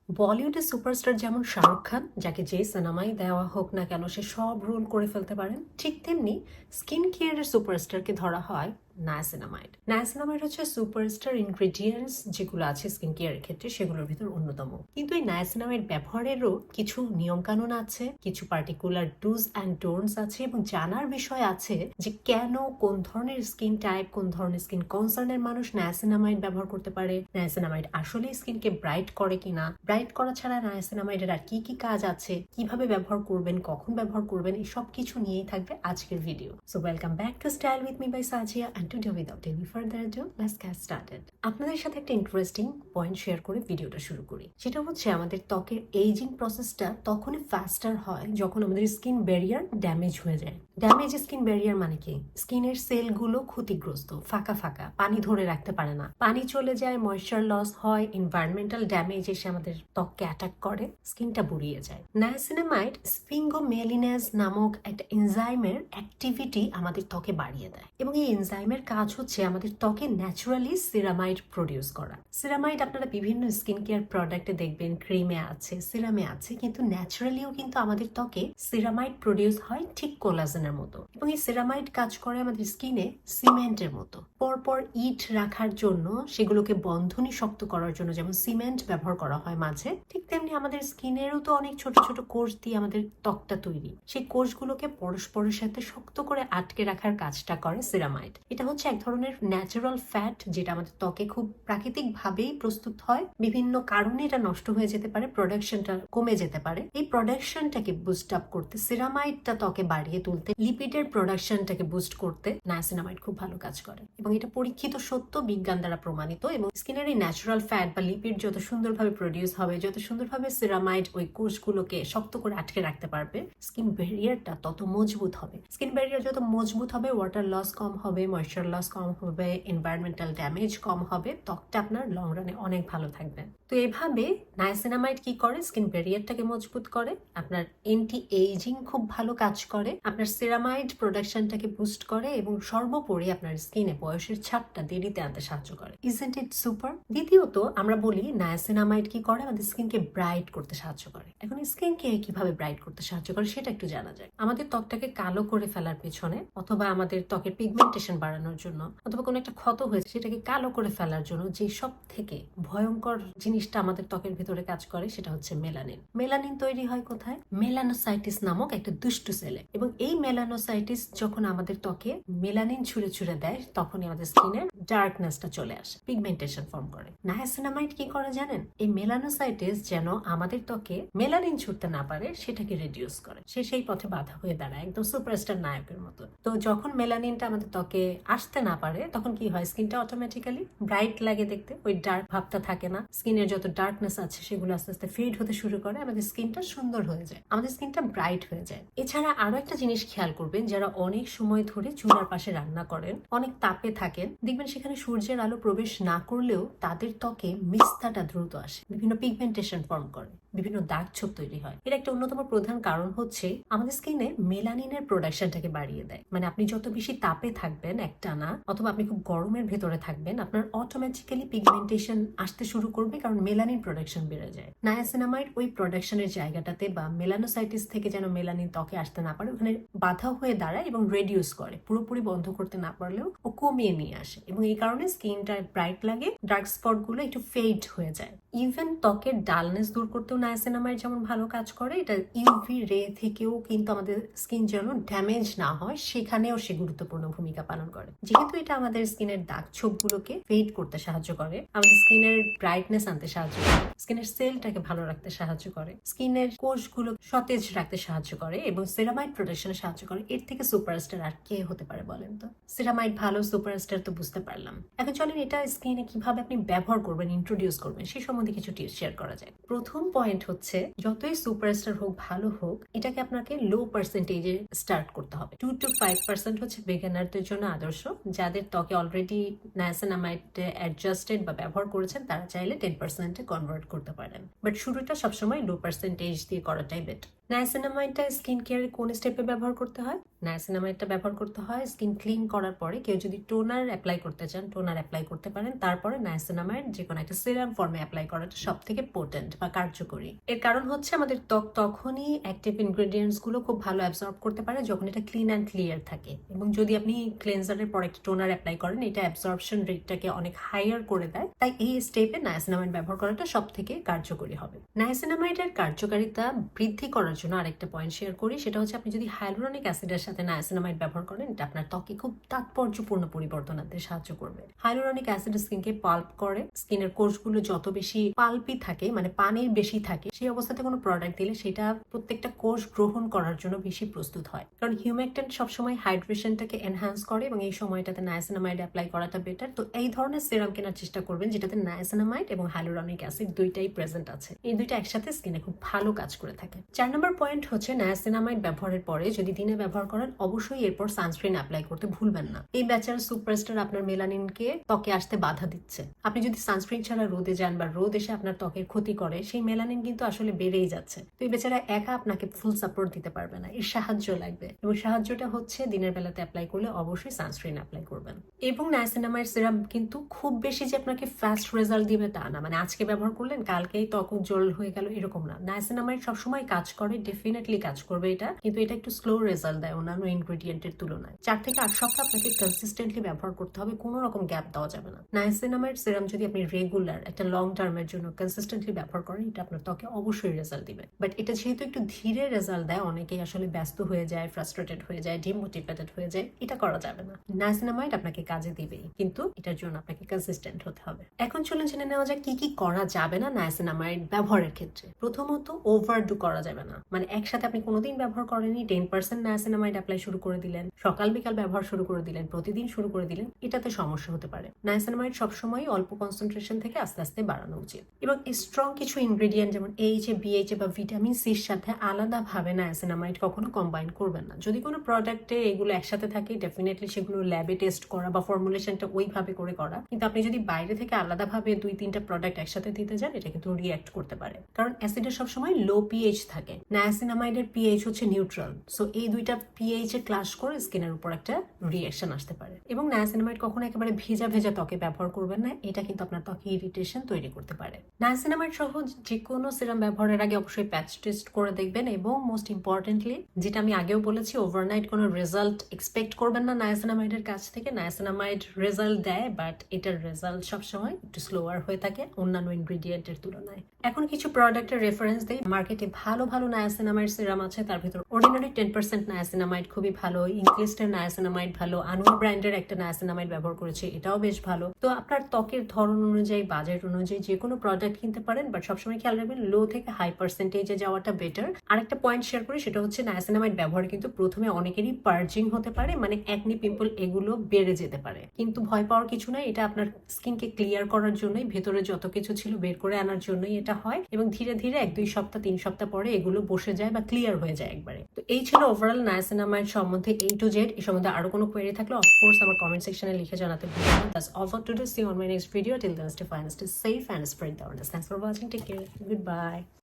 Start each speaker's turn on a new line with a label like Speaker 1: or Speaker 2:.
Speaker 1: বলিউডের সুপারস্টার যেমন শাহরুখ খান, যাকে যে সিনেমাই দেওয়া হোক না কেন সে সব রোল করে ফেলতে পারেন, ঠিক তেমনি স্কিন কেয়ারের সুপারস্টারকে ধরা হয় নায়াসিনামাইড। নায়াসিনামাইড হচ্ছে সুপারস্টার ইনগ্রেডিয়েন্টস যেগুলো আছে স্কিন কেয়ারের ক্ষেত্রে, সেগুলোর ভিতর অন্যতম। কিন্তু এই নায়াসিনামাইড ব্যবহারেরও কিছু নিয়মকানুন আছে, কিছু পার্টিকুলার ডুজ অ্যান্ড ডোন্টস আছে এবং জানার বিষয় আছে যে কেন, কোন ধরনের স্কিন টাইপ, কোন ধরনের স্কিন কনসার্নের মানুষ নায়াসিনামাইড ব্যবহার করতে পারে, নায়াসিনামাইড আসলে স্কিনকে ব্রাইট করে কিনা, ব্রাইট করা ছাড়া নায়াসিনামাইডের আর কি কি কাজ আছে, কিভাবে ব্যবহার করবেন, কখন ব্যবহার করবেন, এই সব কিছু নিয়েই থাকবে আজকের video. So welcome back to style with me by Sajiya, and today without any further ado let's get started। আপনাদের সাথে একটা ইন্টারেস্টিং পয়েন্ট শেয়ার করে ভিডিওটা শুরু করি। সেটা হচ্ছে আমাদের ত্বকের এইজিং প্রসেসটা তখনই ফাস্টার হয় যখন আমাদের স্কিন ব্যারিয়ার ড্যামেজ হয়ে যায়। ড্যামেজ স্কিন ব্যারিয়ার মানে কি? স্কিনের সেলগুলো ক্ষতিগ্রস্ত, ফাঁকা ফাঁকা, পানি ধরে রাখতে পারে না, পানি চলে যায়, ময়েশ্চার লস হয়, এনভায়রনমেন্টাল ড্যামেজ এসে আমাদের ত্বককে অ্যাটাক করে, স্কিনটা বুড়িয়ে যায়। নায়াসিনামাইড স্ফিঙ্গোমেলিনেজ নামক একটা এনজাইমের অ্যাক্টিভিটি আমাদের ত্বকে বাড়িয়ে দেয় এবং এই এনজাইমের কাজ হচ্ছে আমাদের ত্বকে ন্যাচারালি সিরামাইড প্রডিউস করা। সিরামাইড আপনারা বিভিন্ন স্কিন কেয়ার প্রোডাক্টে দেখবেন, ক্রিমে আছে, সিরামে আছে, কিন্তু ন্যাচারালিও কিন্তু আমাদের ত্বকে সিরামাইড প্রডিউস হয় ঠিক কোলাজেনের মতো। এবং এই সিরামাইড কাজ করে আমাদের স্কিনে সিমেন্টের মতো। পরপর ইট রাখার জন্য, সেগুলোকে বন্ধনী শক্ত করার জন্য যেমন সিমেন্ট ব্যবহার করা হয় মাঝে, ঠিক তেমনি আমাদের স্কিনেরও তো অনেক ছোট ছোট কোষ দিয়ে আমাদের ত্বকটা তৈরি। সেই কোষগুলোকে পরস্পরের সাথে শক্ত করে আটকে রাখার কাজটা করে সিরামাইড। এটা হচ্ছে এক ধরনের ন্যাচারাল ফ্যাট যেটা আমাদের ত্বকে খুব প্রাকৃতিক ভাবেই প্রস্তুত হয়। বিভিন্ন কারণে এটা নষ্ট হয়ে যেতে পারে, প্রোডাকশনটা কমে যেতে পারে। এই প্রোডাকশনটাকে বুস্ট আপ করতে, সিরামাইডটা ত্বকে বাড়িয়ে তুলতে, লিপিডের প্রোডাকশনটাকে বুস্ট করতে নায়াসিনামাইড খুব ভালো কাজ করে এবং এটা পরীক্ষিত সত্য, বিজ্ঞান দ্বারা প্রমাণিত। এবং স্কিনের এই ন্যাচারাল ফ্যাট বা লিপিড যত সুন্দরভাবে প্রডিউস হবে, যত সুন্দরভাবে সিরামাইড ওই কোষগুলোকে শক্ত করে আটকে রাখতে পারবে, স্কিন ব্যারিয়ারটা তত মজবুত হবে। স্কিন ব্যারিয়ার যত মজবুত হবে, ওয়াটার লস কম হবে, ময়েশ্চার লস কম হবে, এনভায়রনমেন্টাল ড্যামেজ কম হবে, ত্বকটা আপনার লং রানে অনেক ভালো থাকবে। তো এভাবে নায়াসিনামাইড কি করে? স্কিন ব্যারিয়ারটাকে মজবুত করে, আপনার এন্টি এইজিং খুব ভালো কাজ করে, আপনার সিরামাইড প্রোডাকশনটাকে বুস্ট করে এবং সর্বোপরি আপনার স্কিনে বয়সের ছাপটা দেরিতে আনতে সাহায্য করে। Isn't it super? দ্বিতীয়ত আমরা বলি নায়াসিনামাইড কি করে? আমাদের স্কিনকে ব্রাইট করতে সাহায্য করে। এখন স্কিনকে কিভাবে ব্রাইট করতে সাহায্য করে সেটা একটু জানা যায়। আমাদের ত্বকটাকে কালো করে ফেলার পেছনে, অথবা আমাদের ত্বকের পিগমেন্টেশন বাড়ানোর জন্য, অথবা কোনো একটা ক্ষত হয়েছে সেটাকে কালো করে ফেলার জন্য যে সব থেকে ভয়ঙ্কর জিনিসটা আমাদের ত্বকের ভিতরে কাজ করে সেটা হচ্ছে মেলানিন। মেলানিন তৈরি হয় কোথায়? মেলানোসাইটিস নামক একটা দুষ্টু সেলে। এবং এই মেলানোসাইটিস যখন আমাদের ত্বকে মেলানিন ছুঁড়ে ছুঁড়ে দেয়, তখনই আমাদের স্কিনের ডার্কনেসটা চলে আসে, পিগমেন্টেশন ফর্ম করে। নায়াসিনামাইড কি করে জানেন? এই মেলানোসাইটিস যেন আমাদের ত্বকে মেলানিন ছুটতে না পারে সেটাকে রিডিউস করে, সে সেই পথে বাধা হয়ে দাঁড়ায়, একদম সুপারস্টার নায়কের মতো। তো যখন মেলানিনটা আমাদের ত্বকে আসতে না পারে, তখন কি হয়? স্কিনটা অটোমেটিক্যালি ব্রাইট লাগে দেখতে, ওই ডার্ক ভাবটা থাকে না, স্কিনের যত ডার্কনেস আছে সেগুলো আস্তে আস্তে ফেড হতে শুরু করে, আমাদের স্কিনটা সুন্দর হয়ে যায়, আমাদের স্কিনটা ব্রাইট হয়ে যায়। এছাড়া আরো একটা জিনিস খেয়াল করবেন, যারা অনেক সময় ধরে চুলার পাশে রান্না করেন, অনেক তাপে থাকেন, দেখবেন সেখানে সূর্যের আলো প্রবেশ না করলেও তাদের ত্বকে মিস্তাটা দ্রুত আসে, বিভিন্ন পিগমেন্টেশন ফর্ম করে, বিভিন্ন দাগ ছোপ তৈরি হয়। এর একটা অন্যতম প্রধান কারণ হচ্ছে আমাদের স্কিনে মেলানিনের প্রোডাকশনটাকে বাড়িয়ে দেয়। মানে আপনি যত বেশি তাপে থাকবেন একটানা, অথবা আপনি খুব গরমের ভেতরে থাকবেন, আপনার অটোমেটিক্যালি পিগমেন্টেশন আসতে শুরু করবে, কারণ মেলানিন প্রোডাকশন বেড়ে যায়। নায়াসিনামাইড ওই প্রোডাকশনের জায়গাটাতে বা মেলানোসাইটিস থেকে যেন মেলানিন ত্বকে আসতে না পারে, ওখানে বাধা হয়ে দাঁড়ায় এবং রেডিউস করে, পুরোপুরি বন্ধ করতে না পারলেও ও কমিয়ে নিয়ে আসে এবং এই কারণে স্কিনটা ব্রাইট লাগে, ডার্ক স্পট গুলো একটু ফেড হয়ে যায়। ইভেন ত্বকের ডালনেস দূর করতেও নায়াসিনামাইড যেমন ভালো কাজ করে, এটা ইউভি রে থেকেও কিন্তু আমাদের স্কিন যেন ড্যামেজ না হয় সেখানেও সে গুরুত্বপূর্ণ ভূমিকা পালন করে। যেহেতু এটা আমাদের স্কিনের দাগ ছোপগুলোকে ফেড করতে সাহায্য করে, আমাদের স্কিনের ব্রাইটনেস আনতে সাহায্য করে, স্কিনের সেলটাকে ভালো রাখতে সাহায্য করে, স্কিনের কোষগুলো সতেজ রাখতে সাহায্য করে এবং সিরামাইড প্রোডাকশনে সাহায্য করে। এর থেকে সুপারস্টার আর কে হতে পারে বলেন তো? সিরামাইড ভালো, সুপারস্টার তো বুঝতে পারলাম। এখন চলেন এটা স্কিনে কিভাবে আপনি ব্যবহার করবেন, ইন্ট্রোডিউস করবেন, সেই সম্বন্ধে কিছু টিপস শেয়ার করা যায়। প্রথম পয়েন্ট হচ্ছে, যতই সুপারস্টার হোক, ভালো হোক, এটাকে আপনাকে লো পার্সেন্টেজে স্টার্ট করতে হবে। 2 to 5% হচ্ছে বিগিনারদের জন্য আদর্শ। যাদের ত্বকে অলরেডি নায়াসিনামাইড অ্যাডজাস্টেড বা ব্যবহার করেছেন, তারা চাইলে 10% কনভার্ট করতে পারেন, বাট শুরুটা সবসময় লো পার্সেন্টেজ দিয়ে করাটাই বেটার। নায়াসিনামাইডটা স্কিন কেয়ারে কোন স্টেপে ব্যবহার করতে হয়? নায়াসিনামাইডটা ব্যবহার করতে হয় স্কিন ক্লিন করার পরে। কেউ যদি টোনার অ্যাপ্লাই করতে চান টোনার অ্যাপ্লাই করতে পারেন, তারপরে নায়াসিনামাইড যে কোনো একটা সিরাম ফর্মে অ্যাপ্লাই করাটা সব থেকে পোটেন্ট বা কার্যকরী। এর কারণ হচ্ছে আমাদের ত্বক তখনই অ্যাক্টিভ ইনগ্রেডিয়েন্টস গুলো খুব ভালো অ্যাবজর্ব করতে পারে যখন এটা ক্লিন অ্যান্ড ক্লিয়ার থাকে, এবং যদি আপনি ক্লেনজারের পর একটা টোনার অ্যাপ্লাই করেন এটা অ্যাবজর্পশন রেটটাকে অনেক হাইয়ার করে দেয়। তাই এই স্টেপে নায়াসিনামাইড ব্যবহার করাটা সব থেকে কার্যকরী হবে। নায়াসিনামাইডের কার্যকারিতা বৃদ্ধি করার জন্য আরেকটা পয়েন্ট শেয়ার করি, সেটা হচ্ছে আপনি যদি হাইলুরনিক অ্যাসিডের সাথে নায়াসিনামাইড ব্যবহার করেন এটা আপনার ত্বকে খুব তাৎপর্যপূর্ণ পরিবর্তন আনতে সাহায্য করবে। হাইলুরনিক অ্যাসিড স্কিনকে পাল্প করে, স্কিনের কোষগুলো যত বেশি পাল্পি থাকে মানে পানির বেশি থাকে সেই অবস্থাতে কোনো প্রোডাক্ট দিলে সেটা প্রত্যেকটা কোষ গ্রহণ করার জন্য বেশি প্রস্তুত হয়। কারণ হিউমেকটেন্ট সবসময় হাইড্রেশনটাকে এনহ্যান্স করে এবং এই সময়টাতে নায়াসিনামাইড অ্যাপ্লাই করাটা বেটার। তো এই ধরনের সিরাম কেনার চেষ্টা করবেন যেটাতে নায়াসিনামাইড এবং হাইলুরনিক অ্যাসিড দুইটাই প্রেজেন্ট আছে। এই দুইটা একসাথে স্কিনে খুব ভালো কাজ করে থাকে। 4 নম্বর পয়েন্ট হচ্ছে নায়াসিনামাইড ব্যবহারের পরে যদি দিনে ব্যবহার করেন অবশ্যই এরপর সানস্ক্রিন অ্যাপ্লাই করতে ভুলবেন না। এই ব্যাচেলার সুপারস্টার আপনার মেলানিনকে ত্বকে আসতে বাধা দিচ্ছে। আপনি যদি সানস্ক্রিন ছাড়া রোদে যান বা রোদ এসে আপনার ত্বকের ক্ষতি করে সেই মেলানিন কিন্তু আসলে বেড়েই যাচ্ছে। তো এই বেচারা একা আপনাকে ফুল সাপোর্ট দিতে পারবে না, এর সাহায্য লাগবে, এবং সাহায্যটা হচ্ছে দিনের বেলাতে অ্যাপ্লাই করলে অবশ্যই সানস্ক্রিন অ্যাপ্লাই করবেন। এবং নায়াসিনামাইড সিরাম কিন্তু খুব বেশি যে আপনাকে ফাস্ট রেজাল্ট দিবে তা না, মানে আজকে ব্যবহার করলেন কালকেই ত্বক উজ্জ্বল হয়ে গেল এরকম না। নায়াসিনামাইড সবসময় কাজ করে, ডেফিনেটলি কাজ করবে এটা, কিন্তু এটা একটু স্লো রেজাল্ট দেয় অন্যান্য ইনগ্রেডিয়েন্টের তুলনায়। 4 থেকে 8 সপ্তাহ আপনাকে কনসিস্টেন্টলি ব্যবহার করতে হবে, কোনো রকম গ্যাপ দেওয়া যাবে না। নায়াসিনামাইড সিরাম যদি আপনি রেগুলার একটা লং টার্মের জন্য কনসিস্টেন্টলি ব্যবহার করেন এটা আপনার ত্বকে অবশ্যই রেজাল্ট দিবে। বাট এটা যেহেতু একটু ধীরে রেজাল্ট দেয়, অনেকেই আসলে ব্যস্ত হয়ে যায়, ফ্রাস্ট্রেটেড হয়ে যায়, ডিমোটিভেটেড হয়ে যায়, এটা করা যাবে না। নায়াসিনামাইড আপনাকে কাজে দিবেই, কিন্তু এটার জন্য আপনাকে কনসিস্টেন্ট হতে হবে। এখন চলুন জেনে নেওয়া যায় কি কি করা যাবে না নায়াসিনামাইড ব্যবহারের ক্ষেত্রে। প্রথমত ওভারডু করা যাবে না, মানে একসাথে আপনি কোনোদিন ব্যবহার করেনি 10% নায়াসিনামাইড অ্যাপ্লাই শুরু করে দিলেন, সকাল বিকাল ব্যবহার শুরু করে দিলেন, প্রতিদিন শুরু করে দিলেন, এটাতে সমস্যা হতে পারে। নায়াসিনামাইড সবসময় অল্প কনসেন্ট্রেশন থেকে আস্তে আস্তে বাড়ানো উচিত, এবং স্ট্রং কিছু ইনগ্রেডিয়েন্ট যেমন এইচএ, বিএইচএ বা ভিটামিন সির সাথে আলাদাভাবে নায়াসিনামাইড কখনো কম্বাইন করবেন না। যদি কোনো প্রোডাক্টে এগুলো একসাথে থাকে ডেফিনেটলি সেগুলো ল্যাবে টেস্ট করা বা ফর্মুলেশনটা ওইভাবে করে করা, কিন্তু আপনি যদি বাইরে থেকে আলাদাভাবে 2-3টা প্রোডাক্ট একসাথে দিতে যান এটা কিন্তু রিঅ্যাক্ট করতে পারে, কারণ অ্যাসিডের সবসময় লো পিএইচ থাকে, নায়াসিনামাইডের পিএইচ হচ্ছে নিউট্রাল। সো এই দুইটা পিএইচ এ ক্লাশ করে স্কিনের উপর একটা রিঅ্যাকশন আসতে পারে। এবং নায়াসিনামাইড কখনো একেবারে ভেজা ভেজা ত্বকে ব্যবহার করবেন না, এটা কিন্তু আপনার ত্বকে ইরিটেশন তৈরি করতে পারে। নায়াসিনামাইড সহ যে কোনো সিরাম ব্যবহারের আগে অবশ্যই প্যাচ টেস্ট করে দেখবেন, এবং মোস্ট ইম্পর্টেন্টলি যেটা আমি আগেও বলেছি ওভারনাইট কোনো রেজাল্ট এক্সপেক্ট করবেন না নায়াসিনামাইডের কাছ থেকে। নায়াসিনামাইড রেজাল্ট দেয়, বাট এটার রেজাল্ট সবসময় একটু স্লোয়ার হয়ে থাকে অন্যান্য ইনগ্রেডিয়েন্টের তুলনায়। এখন কিছু প্রোডাক্টের রেফারেন্স দেই। মার্কেটে ভালো ভালো নায়াসিনামাইড সিরাম আছে, তার ভিতর অর্ডিনারি 10% নায়াসিনামাইড খুবই ভালো, ইনক্লিস্টের নায়াসিনামাইড ভালো, আনুয়া ব্র্যান্ডের একটা নায়াসিনামাইড ব্যবহার করেছে এটাও বেশ ভালো। তো আপনার ত্বকের ধরন অনুযায়ী বাজেট অনুযায়ী যে কোনো প্রোডাক্ট কিনতে পারেন, বাট সবসময় খেয়াল রাখবেন লো থেকে হাই পার্সেন্টেজে যাওয়াটা বেটার। আরেকটা পয়েন্ট শেয়ার করি, সেটা হচ্ছে নায়াসিনামাইড ব্যবহার কিন্তু প্রথমে অনেকেরই পার্জিং হতে পারে, মানে একনি পিম্পল এগুলো বেড়ে যেতে পারে, কিন্তু ভয় পাওয়ার কিছু নাই। এটা আপনার স্কিনকে ক্লিয়ার করার জন্যই, ভেতরে যত কিছু ছিল বের করে আনার জন্যই এটা হয়, এবং ধীরে ধীরে 1-2 সপ্তাহ 3 সপ্তাহ পরে এগুলো বসে যায় বা ক্লিয়ার হয়ে যায় একবারে। তো এই ছিল ওভারঅল নায়াসিনামাইড সম্বন্ধে A to Z। এই সম্বন্ধে আরো কোনো কোয়েরি থাকলে অফকোর্স আমার কমেন্ট সেকশনে লিখে জানাতে ভুলবেন না। That's all for today. See you on my next video. Till then, stay fine, stay safe and spread the awareness. Thanks for watching. Take care. Goodbye.